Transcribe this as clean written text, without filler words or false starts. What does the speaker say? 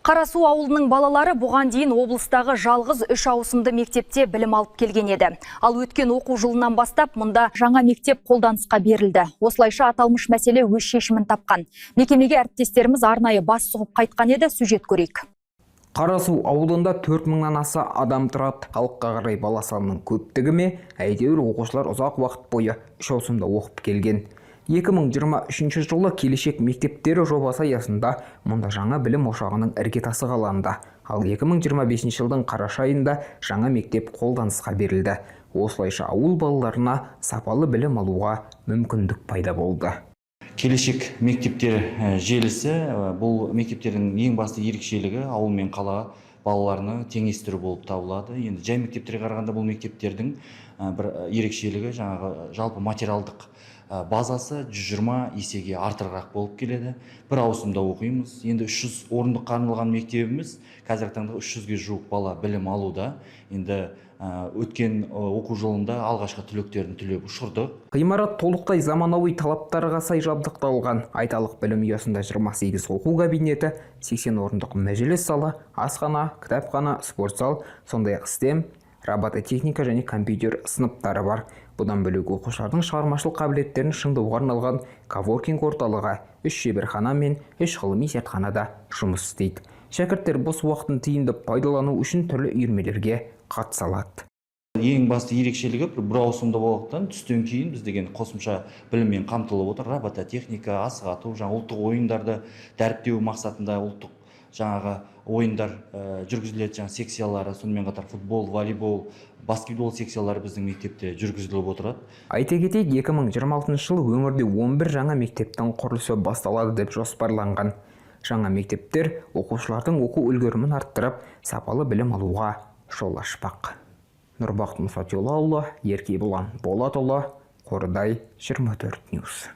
Қарасу ауылының балалары бұған дейін облыстағы жалғыз 3 ауысымды мектепте білім алып келген еді. Ал өткен оқу жылынан бастап мұнда жаңа мектеп қолданысқа берілді. Осылайша аталмыш мәселе өз шешімін тапқан. Мекемеге әріптестеріміз арнайы бас сұғып қайтқан еді, сюжет көрейік. Қарасу ауылында 4000-нан аса адам тұрады. Халыққа қарай бала санының көптігі ме, әйтеуір оқушылар ұзақ уақыт бойы 3 ауысымда оқып келген. 2023 жылы келешек мектептері жобасы аясында мұнда жаңа білім ошағының іргетасы қаланды. Ал 2025 жылдың қараша айында жаңа мектеп қолданысқа берілді. Осылайша ауыл балаларына сапалы білім алуға мүмкіндік пайда болды. Келешек мектептер желісі бұл мектептердің ең басты ерекшелігі ауыл мен қала балаларына теңестіру болып табылады. Енді жай мектептерге қарағанда бұл мектептердің бір ерекшелігі жаңағы жалпы материалдық базасы 120 есеге артығырақ болып келеді. Бір ауысымда оқимыз. Енді 300 орындыққа арналған мектебіміз қазіргі таңда 300-ге жуық бала білім алуда. Енді өткен оқу жылында алғашқы түлектерін түлеп ұшырдық. Ғимарат толықтай заманауи талаптарға сай жабдықталған. Айталық білім ұясында 28 оқу кабинеті, 80 орындық мәжіліс залы, асхана, кітапхана, спорт зал, сондай-ақ STEM, робототехника және компьютер сыныптары бар. Бұдан бөлек оқушылардың шығармашылық қабілеттерін шыңдауға арналған коворкинг орталығы, 3 шеберхана мен 3 ғылыми зертханада жұмыс істейді. Шәкірттер бос уақытын тиімді пайдалану үшін түрлі үйірмелерге қатыса алады. Ең басты ерекшелігі бір ауысымда болғандықтан түстен кейін біз деген қосымша біліммен қамтылып отыр. Робототехника, асық ату, ұлттық ойындарды дәріптеу мақсатында ұлттық жаңағы ойындар жүргізіледі, секциялары, сонымен қатар футбол, волейбол, баскетбол секциялары біздің мектепте жүргізіліп отырады. Айта кетейік, 2026 жылы өңірде 11 жаңа мектептің құрылысы басталады деп жоспарланған. Жаңа мектептер оқушылардың оқу үлгерімін арттырып, сапалы білім алуға жол ашпақ. Нұрбақыт Мұсатилаұлы, Еркебұлан Болатұлы, Қордай 24 Ньюс.